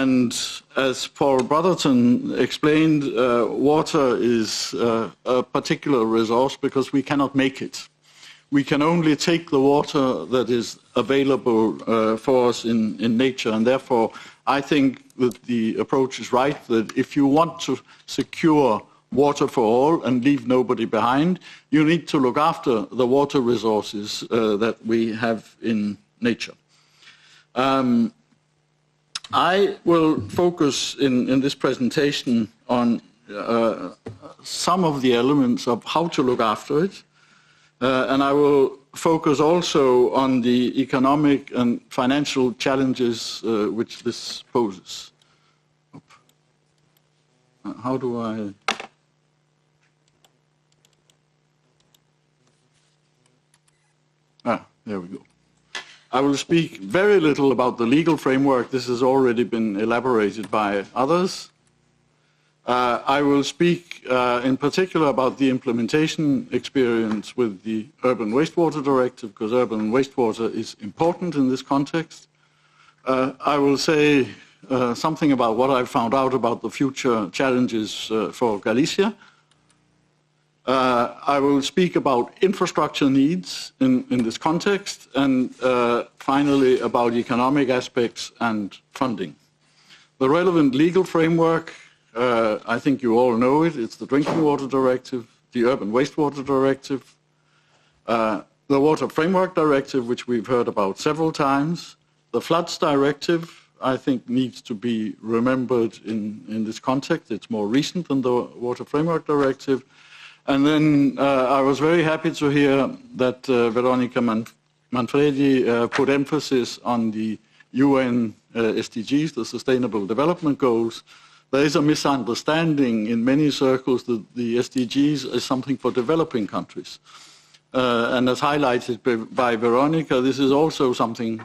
And as Paul Brotherton explained, water is a particular resource because we cannot make it. We can only take the water that is available for us in nature, and therefore I think that the approach is right, that if you want to secure water for all and leave nobody behind, you need to look after the water resources that we have in nature. I will focus in this presentation on some of the elements of how to look after it, and I will focus also on the economic and financial challenges which this poses. How do I... There we go. I will speak very little about the legal framework. This has already been elaborated by others. I will speak in particular about the implementation experience with the Urban Wastewater Directive, because urban wastewater is important in this context. I will say something about what I've found out about the future challenges for Galicia. I will speak about infrastructure needs in this context, and finally about economic aspects and funding. The relevant legal framework, I think you all know it. It's the Drinking Water Directive, the Urban Wastewater Directive, the Water Framework Directive, which we've heard about several times. The Floods Directive, I think, needs to be remembered in this context. It's more recent than the Water Framework Directive. And then I was very happy to hear that Veronica Manfredi put emphasis on the UN SDGs, the Sustainable Development Goals. There is a misunderstanding in many circles that the SDGs is something for developing countries. And as highlighted by Veronica, this is also something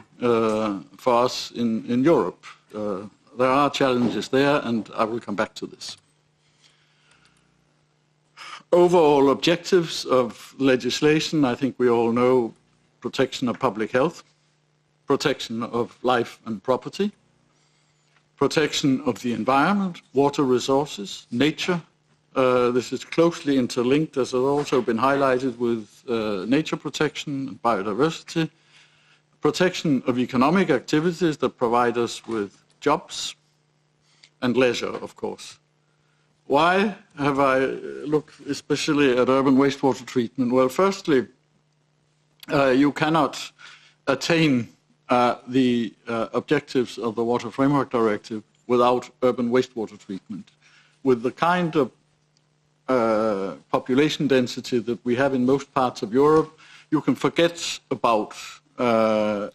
for us in Europe. There are challenges there, and I will come back to this. Overall objectives of legislation, I think we all know: protection of public health, protection of life and property, protection of the environment, water resources, nature. This is closely interlinked, as has also been highlighted, with nature protection and biodiversity, protection of economic activities that provide us with jobs, and leisure, of course. Why have I looked especially at urban wastewater treatment? Well, firstly, you cannot attain the objectives of the Water Framework Directive without urban wastewater treatment. With the kind of population density that we have in most parts of Europe, you can forget about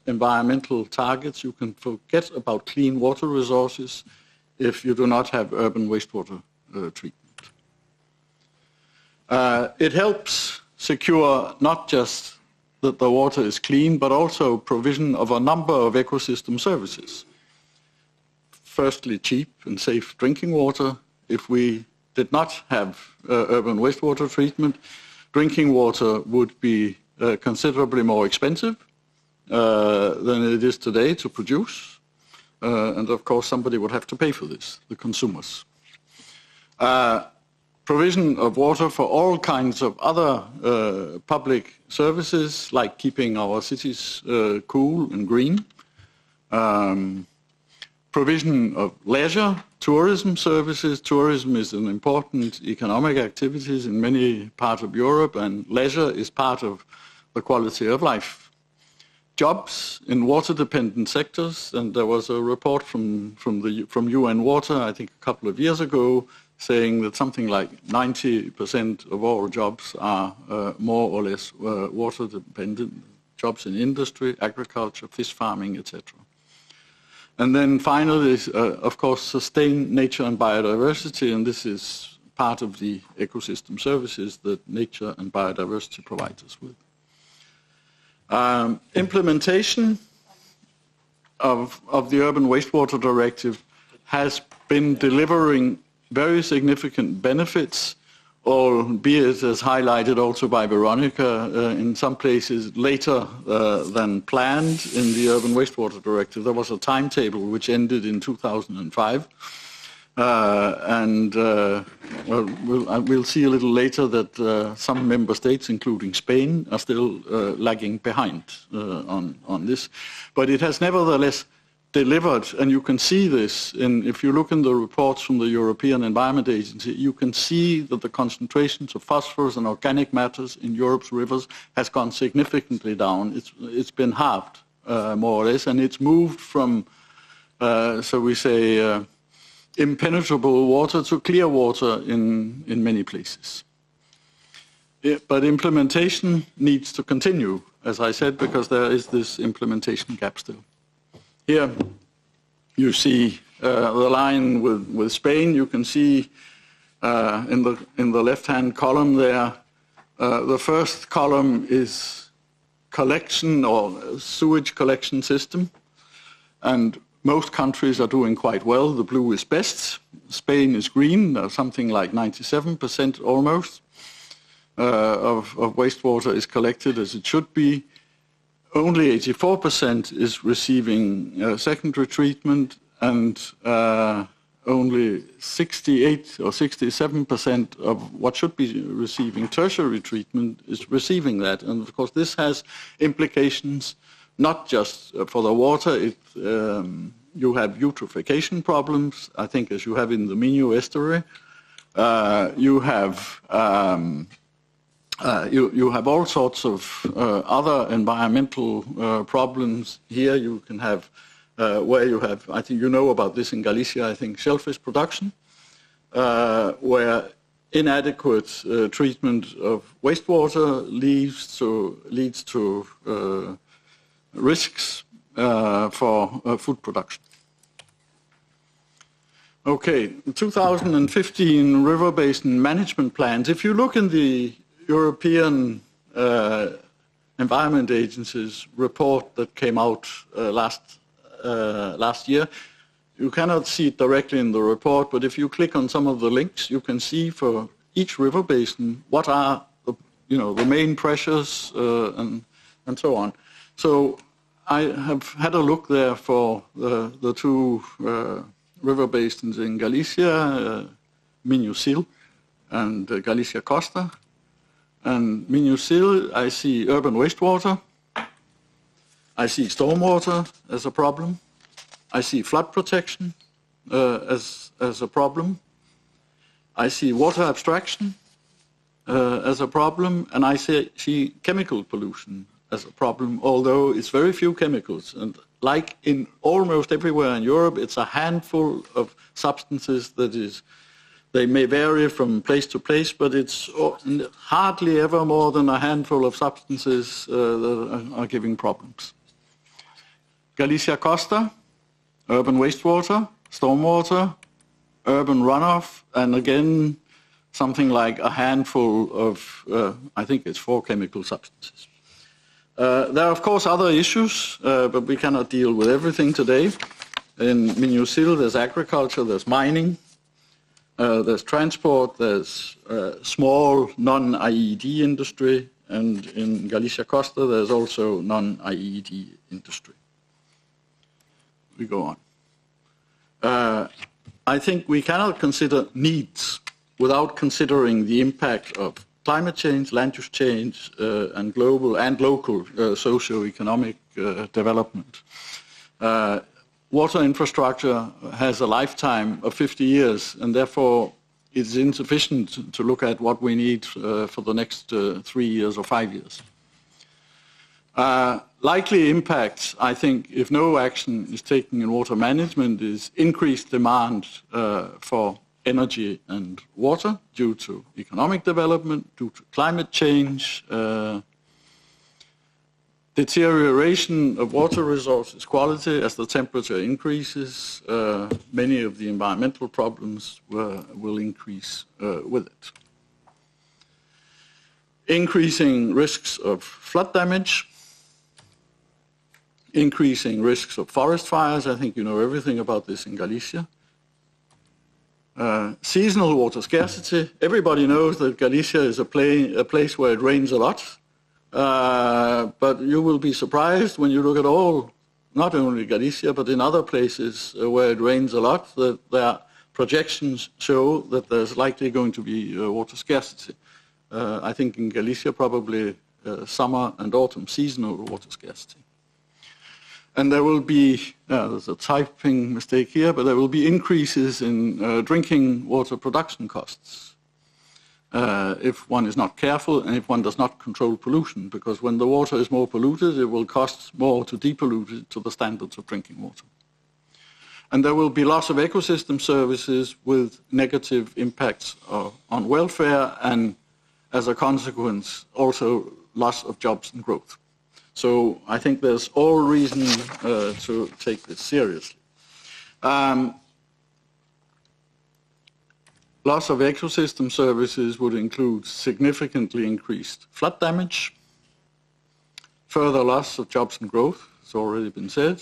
environmental targets, you can forget about clean water resources if you do not have urban wastewater treatment. It helps secure not just that the water is clean, but also provision of a number of ecosystem services. Firstly, cheap and safe drinking water. If we did not have urban wastewater treatment, drinking water would be considerably more expensive than it is today to produce. And of course, somebody would have to pay for this, the consumers. Provision of water for all kinds of other public services, like keeping our cities cool and green. Provision of leisure, tourism services. Tourism is an important economic activity in many parts of Europe, and leisure is part of the quality of life. Jobs in water-dependent sectors, and there was a report from UN Water, I think a couple of years ago, saying that something like 90% of all jobs are more or less water-dependent, jobs in industry, agriculture, fish farming, etc. And then finally, of course, sustain nature and biodiversity, and this is part of the ecosystem services that nature and biodiversity provide us with. Implementation of the Urban Wastewater Directive has been delivering very significant benefits albeit as highlighted also by Veronica, in some places later than planned in the Urban Wastewater Directive. There was a timetable which ended in 2005. We'll see a little later that some member states, including Spain, are still lagging behind on this. But it has nevertheless delivered, and you can see this if you look in the reports from the European Environment Agency, you can see that the concentrations of phosphorus and organic matters in Europe's rivers has gone significantly down. It's been halved, more or less, and it's moved from, so we say, impenetrable water to clear water in many places. But implementation needs to continue, as I said, because there is this implementation gap still. Here you see the line with Spain. You can see in the left-hand column there, the first column is collection or sewage collection system. And most countries are doing quite well. The blue is best. Spain is green, something like 97% almost of wastewater is collected as it should be. Only 84% is receiving secondary treatment, and only 68 or 67% of what should be receiving tertiary treatment is receiving that. And of course, this has implications not just for the water. You have eutrophication problems, I think, as you have in the Minho estuary. You have all sorts of other environmental problems. Here you can have, where you have, I think you know about this in Galicia, I think, shellfish production, where inadequate treatment of wastewater leads to risks for food production. Okay, 2015 river basin management plans. If you look in the European Environment Agency's report that came out last year, you cannot see it directly in the report, but if you click on some of the links, you can see for each river basin what are the main pressures and so on. So I have had a look there for the two river basins in Galicia, Minho-Sil and Galicia Costa. And Minho-Sil, I see urban wastewater. I see stormwater as a problem. I see flood protection as a problem. I see water abstraction as a problem, and I see chemical pollution as a problem, although it's very few chemicals. And like in almost everywhere in Europe, it's a handful of substances that is, they may vary from place to place, but it's hardly ever more than a handful of substances that are giving problems. Galicia Costa, urban wastewater, stormwater, urban runoff, and again, something like a handful of, I think it's 4 chemical substances. There are, of course, other issues, but we cannot deal with everything today. In Minho-Sil, there's agriculture, there's mining, there's transport, there's small non-IED industry, and in Galicia Costa, there's also non-IED industry. We go on. I think we cannot consider needs without considering the impact of climate change, land use change, and global and local socio-economic development. Water infrastructure has a lifetime of 50 years, and therefore it's insufficient to look at what we need for the next 3 years or 5 years. Likely impacts, I think, if no action is taken in water management, is increased demand for energy and water due to economic development, due to climate change, deterioration of water resources quality as the temperature increases. Many of the environmental problems will increase with it. Increasing risks of flood damage, increasing risks of forest fires. I think you know everything about this in Galicia. Seasonal water scarcity. Everybody knows that Galicia is a place where it rains a lot, but you will be surprised when you look at all, not only Galicia, but in other places where it rains a lot, that their projections show that there's likely going to be water scarcity. I think in Galicia probably summer and autumn seasonal water scarcity. And there will be, there's a typing mistake here, but there will be increases in drinking water production costs if one is not careful and if one does not control pollution, because when the water is more polluted, it will cost more to depollute it to the standards of drinking water. And there will be loss of ecosystem services with negative impacts on welfare and, as a consequence, also loss of jobs and growth. So I think there's all reason to take this seriously. Loss of ecosystem services would include significantly increased flood damage, further loss of jobs and growth, it's already been said,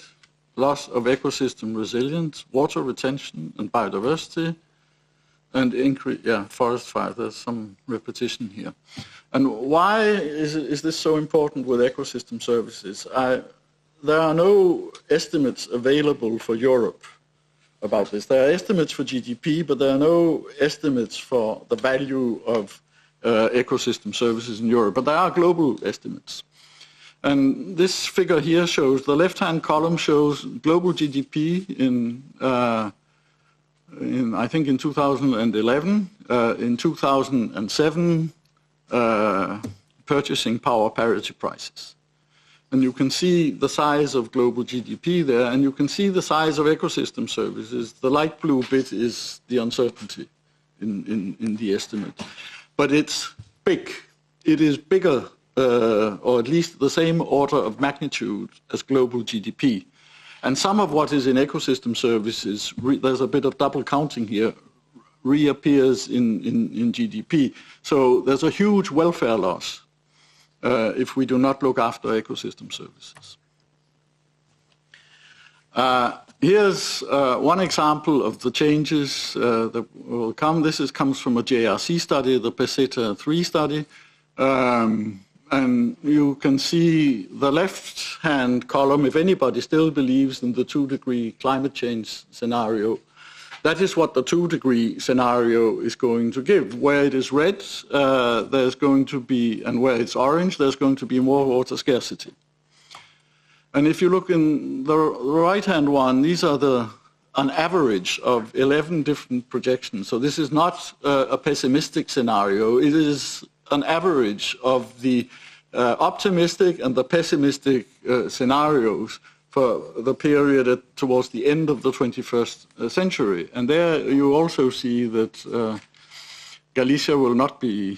loss of ecosystem resilience, water retention and biodiversity, and forest fire. There's some repetition here. And why is this so important with ecosystem services? There are no estimates available for Europe about this. There are estimates for GDP, but there are no estimates for the value of ecosystem services in Europe. But there are global estimates. And this figure here shows, the left-hand column shows global GDP in I think in 2011, in 2007, purchasing power parity prices. And you can see the size of global GDP there, and you can see the size of ecosystem services. The light blue bit is the uncertainty in the estimate. But it's big. It is bigger, or at least the same order of magnitude as global GDP. And some of what is in ecosystem services, there's a bit of double counting here, reappears in GDP. So there's a huge welfare loss if we do not look after ecosystem services. Here's one example of the changes that will come. This comes from a JRC study, the Peseta 3 study. And you can see the left-hand column, if anybody still believes in the 2-degree climate change scenario, that is what the 2-degree scenario is going to give. Where it is red, there's going to be, and where it's orange, there's going to be more water scarcity. And if you look in the right-hand one, these are an average of 11 different projections. So this is not a pessimistic scenario. It is an average of the optimistic and the pessimistic scenarios for the period towards the end of the 21st century. And there you also see that Galicia will not be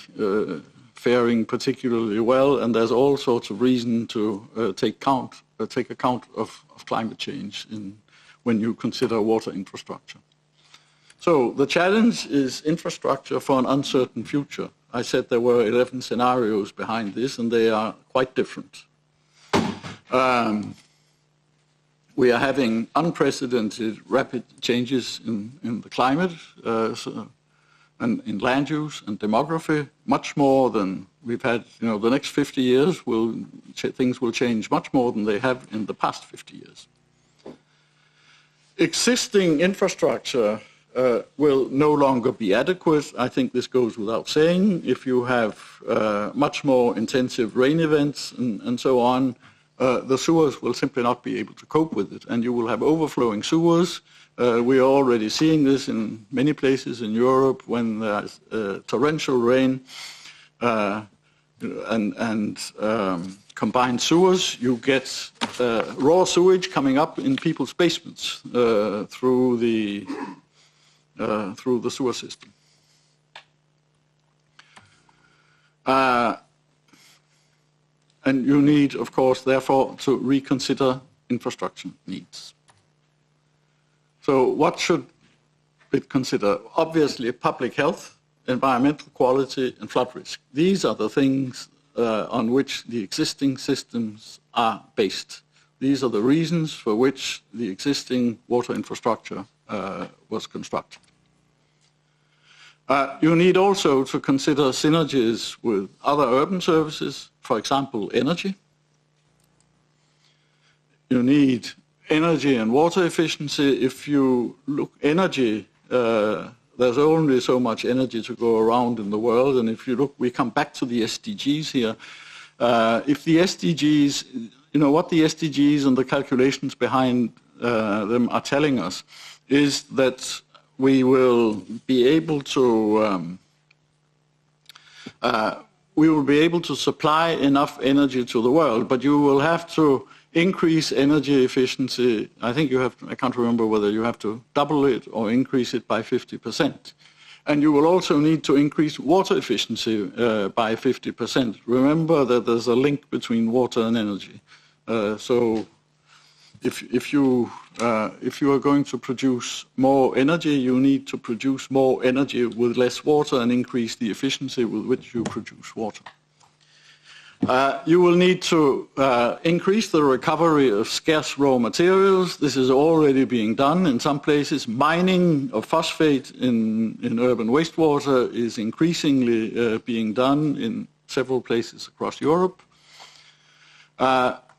faring particularly well, and there's all sorts of reason to take account of climate change when you consider water infrastructure. So the challenge is infrastructure for an uncertain future. I said there were 11 scenarios behind this, and they are quite different. We are having unprecedented rapid changes in the climate and in land use and demography, much more than we've had. The next 50 years, things will change much more than they have in the past 50 years. Existing infrastructure will no longer be adequate. I think this goes without saying. If you have much more intensive rain events and so on, the sewers will simply not be able to cope with it, and you will have overflowing sewers. We are already seeing this in many places in Europe when there's torrential rain and combined sewers. You get raw sewage coming up in people's basements through the sewer system. And you need, of course, therefore, to reconsider infrastructure needs. So what should it consider? Obviously, public health, environmental quality, and flood risk. These are the things on which the existing systems are based. These are the reasons for which the existing water infrastructure was constructed. You need also to consider synergies with other urban services, for example, energy. You need energy and water efficiency. If you look energy, there's only so much energy to go around in the world. And if you look, we come back to the SDGs here. If the SDGs, what the SDGs and the calculations behind them are telling us is that we will be able to supply enough energy to the world, but you will have to increase energy efficiency. I think I can't remember whether you have to double it or increase it by 50%. And you will also need to increase water efficiency by 50%. Remember that there's a link between water and energy. So if you are going to produce more energy, you need to produce more energy with less water and increase the efficiency with which you produce water. You will need to increase the recovery of scarce raw materials. This is already being done in some places. Mining of phosphate in urban wastewater is increasingly being done in several places across Europe.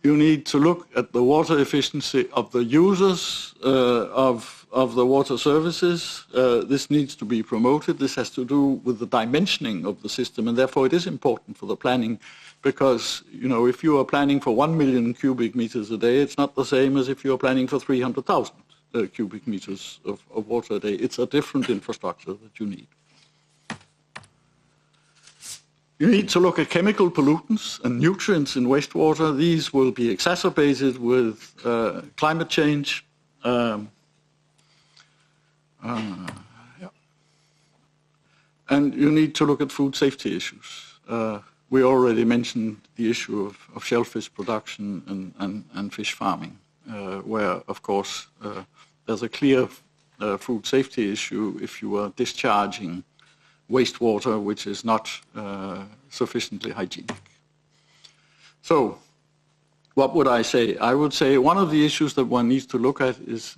You need to look at the water efficiency of the users of the water services. This needs to be promoted. This has to do with the dimensioning of the system, and therefore it is important for the planning, because if you are planning for 1 million cubic meters a day, it's not the same as if you are planning for 300,000 cubic meters of water a day. It's a different infrastructure that you need. You need to look at chemical pollutants and nutrients in wastewater. These will be exacerbated with climate change. And you need to look at food safety issues. We already mentioned the issue of shellfish production and fish farming, where, of course, there's a clear food safety issue if you are discharging wastewater which is not sufficiently hygienic. So, what would I say? I would say one of the issues that one needs to look at is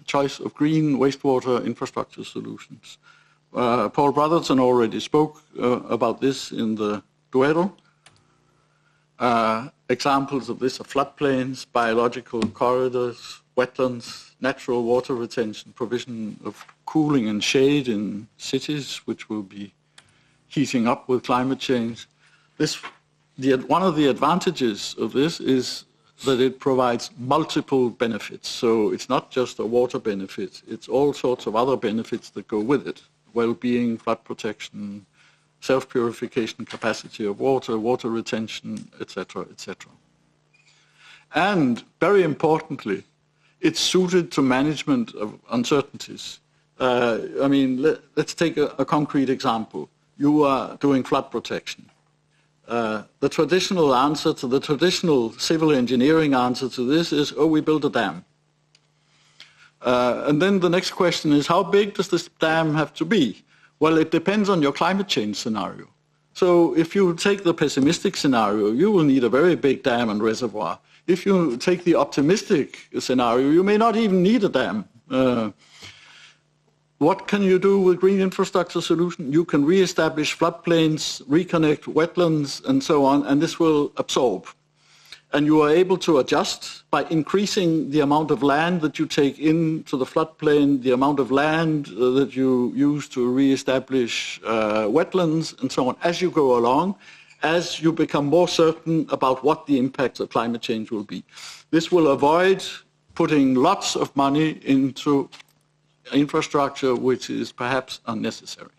choice of green wastewater infrastructure solutions. Paul Brotherton already spoke about this in the Duero. Examples of this are floodplains, biological corridors, wetlands, natural water retention, provision of cooling and shade in cities, which will be heating up with climate change. One of the advantages of this is that it provides multiple benefits. So it's not just a water benefit, it's all sorts of other benefits that go with it. Well-being, flood protection, self-purification capacity of water, water retention, etc., etc. And very importantly, it's suited to management of uncertainties. Let's take a concrete example. You are doing flood protection. The traditional answer to the traditional civil engineering answer to this is, we build a dam. And then the next question is, how big does this dam have to be? Well, it depends on your climate change scenario. So if you take the pessimistic scenario, you will need a very big dam and reservoir. If you take the optimistic scenario, you may not even need a dam. What can you do with green infrastructure solution? You can re-establish floodplains, reconnect wetlands, and so on, and this will absorb. And you are able to adjust by increasing the amount of land that you take into the floodplain, the amount of land that you use to re-establish wetlands, and so on, as you go along, as you become more certain about what the impacts of climate change will be. This will avoid putting lots of money into infrastructure which is perhaps unnecessary.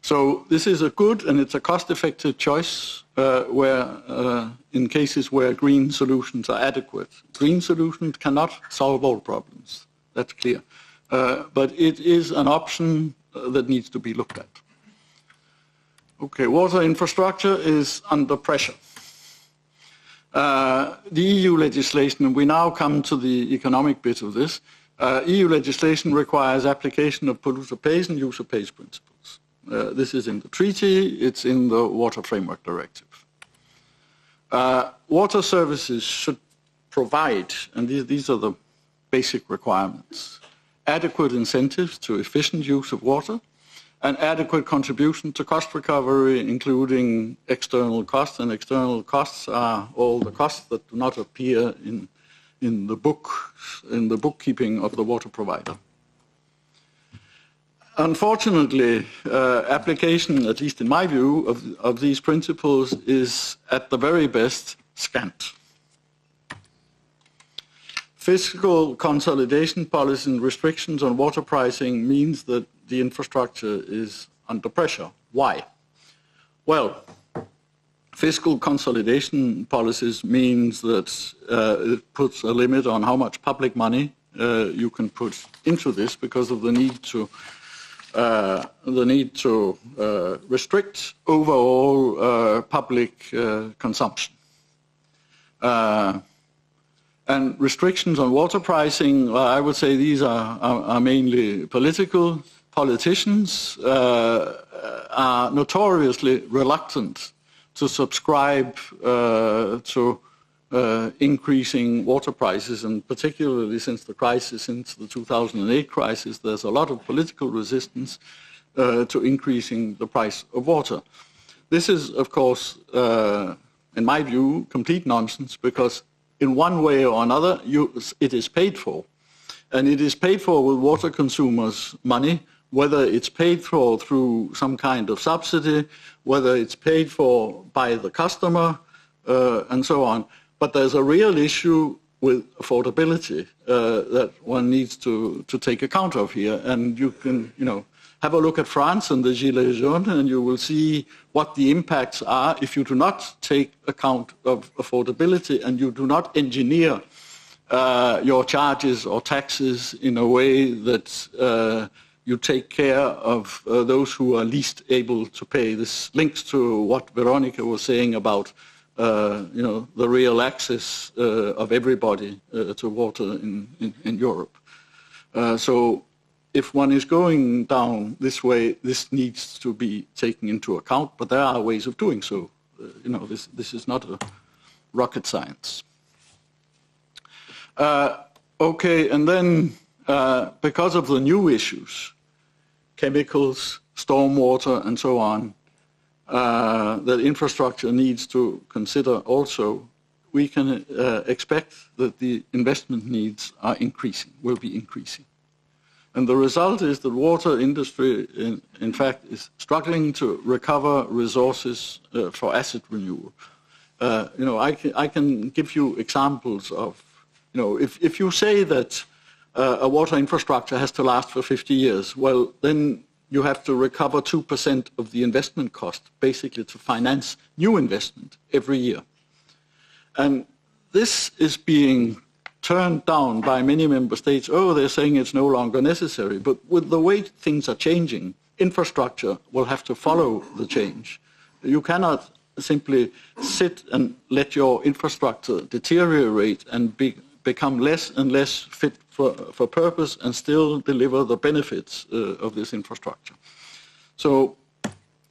So this is a good and it's a cost-effective choice in cases where green solutions are adequate. Green solutions cannot solve all problems, that's clear. But it is an option that needs to be looked at. Okay, water infrastructure is under pressure. The EU legislation, and we now come to the economic bit of this, EU legislation requires application of polluter pays and user pays principles. This is in the treaty, it's in the Water Framework Directive. Water services should provide, and these are the basic requirements, adequate incentives to efficient use of water, and adequate contribution to cost recovery, including external costs. And external costs are all the costs that do not appear in the bookkeeping of the water provider. Unfortunately, application, at least in my view, of these principles is at the very best scant. Fiscal consolidation policy and restrictions on water pricing means that the infrastructure is under pressure. Why? Well, fiscal consolidation policies means that it puts a limit on how much public money you can put into this because of the need to restrict overall public consumption. And restrictions on water pricing, I would say these are mainly political. Politicians are notoriously reluctant to subscribe to increasing water prices, and particularly since the crisis, since the 2008 crisis, there's a lot of political resistance to increasing the price of water. This is, of course, in my view, complete nonsense, because in one way or another, it is paid for. And it is paid for with water consumers' money, whether it's paid for through some kind of subsidy, whether it's paid for by the customer, and so on. But there's a real issue with affordability that one needs to take account of here. And you can, have a look at France and the Gilets jaunes, and you will see what the impacts are if you do not take account of affordability and you do not engineer your charges or taxes in a way that you take care of those who are least able to pay. This links to what Veronica was saying about the real access of everybody to water in Europe. So if one is going down this way, this needs to be taken into account, but there are ways of doing so. This is not a rocket science. Okay, and then because of the new issues, chemicals, stormwater, and so on, that infrastructure needs to consider also, we can expect that the investment needs are increasing, will be increasing. And the result is that water industry, in fact, is struggling to recover resources for asset renewal. I can give you examples of, if you say that a water infrastructure has to last for 50 years, well, then you have to recover 2% of the investment cost, basically to finance new investment every year. And this is being turned down by many member states. Oh, they're saying it's no longer necessary. But with the way things are changing, infrastructure will have to follow the change. You cannot simply sit and let your infrastructure deteriorate and become less and less fit for purpose and still deliver the benefits of this infrastructure. So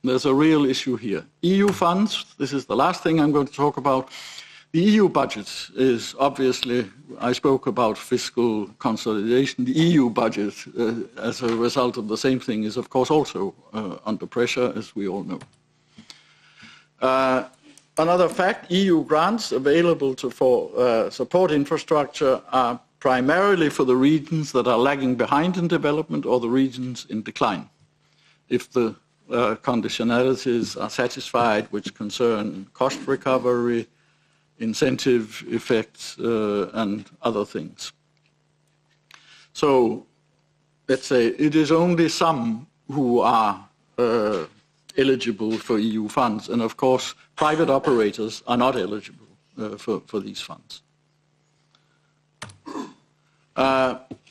there's a real issue here. EU funds, this is the last thing I'm going to talk about. The EU budget is obviously, I spoke about fiscal consolidation. The EU budget, as a result of the same thing, is of course also under pressure, as we all know. Another fact, EU grants available for support infrastructure are primarily for the regions that are lagging behind in development or the regions in decline. If the conditionalities are satisfied, which concern cost recovery, incentive effects, and other things. So let's say it is only some who are eligible for EU funds, and of course private operators are not eligible for these funds.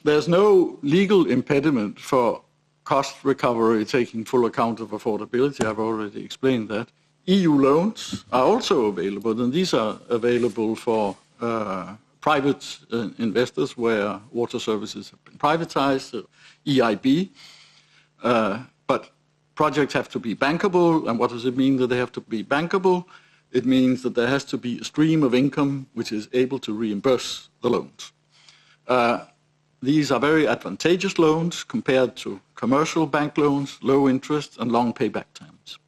There's no legal impediment for cost recovery taking full account of affordability. I've already explained that. EU loans are also available, and these are available for private investors where water services have been privatized, EIB. But projects have to be bankable, and what does it mean that they have to be bankable? It means that there has to be a stream of income which is able to reimburse the loans. these are very advantageous loans compared to commercial bank loans, low interest and long payback times.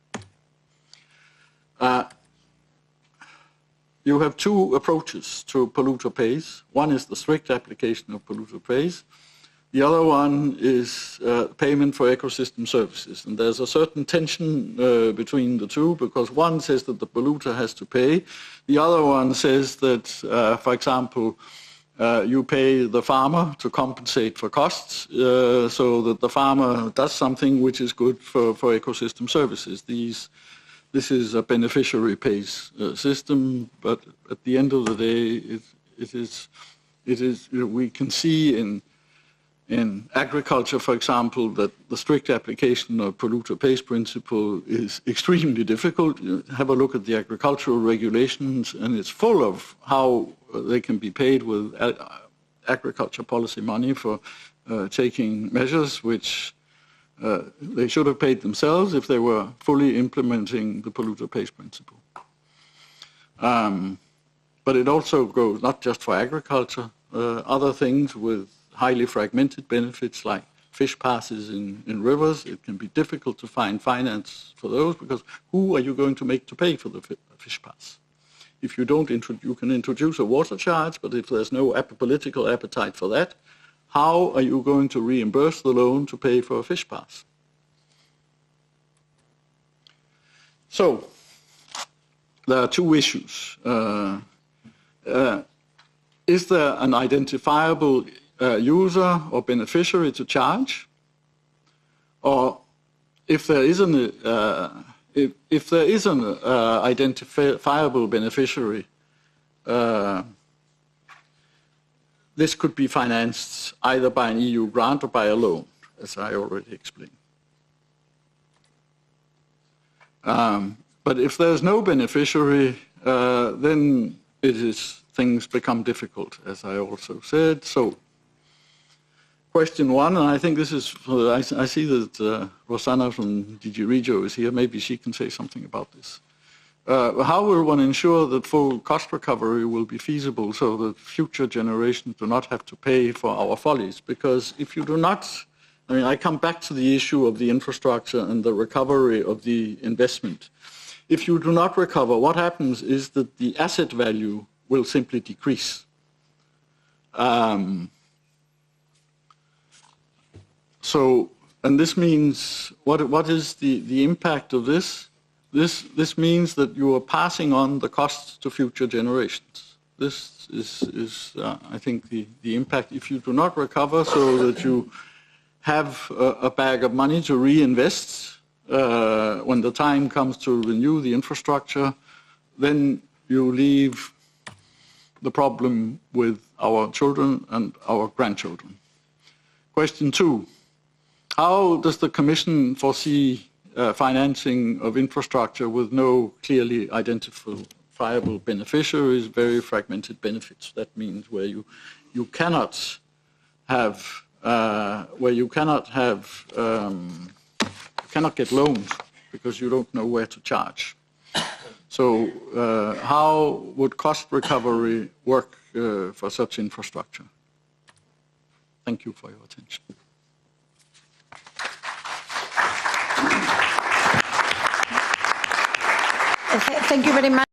You have two approaches to polluter pays. One is the strict application of polluter pays. The other one is payment for ecosystem services. And there's a certain tension between the two, because one says that the polluter has to pay. The other one says that, for example, you pay the farmer to compensate for costs, so that the farmer does something which is good for ecosystem services. This is a beneficiary pays system, but at the end of the day, we can see in agriculture, for example, that the strict application of polluter pays principle is extremely difficult. You have a look at the agricultural regulations, and it's full of how they can be paid with agriculture policy money for taking measures which they should have paid themselves if they were fully implementing the polluter pays principle. But it also goes not just for agriculture, other things with highly fragmented benefits like fish passes in rivers. It can be difficult to find finance for those, because who are you going to make to pay for the fish pass? If you don't, you can introduce a water charge, but if there's no political appetite for that, how are you going to reimburse the loan to pay for a fish pass? So, there are two issues. Is there an identifiable user or beneficiary to charge? Or if there is an identifiable beneficiary, this could be financed either by an EU grant or by a loan, as I already explained. But if there's no beneficiary, then things become difficult, as I also said. So, question one, and I think this is, I see that Rosanna from DG Regio is here. Maybe she can say something about this. How will one ensure that full cost recovery will be feasible so that future generations do not have to pay for our follies? Because if you do not, I come back to the issue of the infrastructure and the recovery of the investment. If you do not recover, what happens is that the asset value will simply decrease. And this means, what is the impact of this? This means that you are passing on the costs to future generations. This is I think, the impact. If you do not recover so that you have a bag of money to reinvest when the time comes to renew the infrastructure, then you leave the problem with our children and our grandchildren. Question two, how does the Commission foresee financing of infrastructure with no clearly identifiable beneficiaries, very fragmented benefits? That means where you cannot get loans because you don't know where to charge. So how would cost recovery work for such infrastructure? Thank you for your attention. Thank you very much.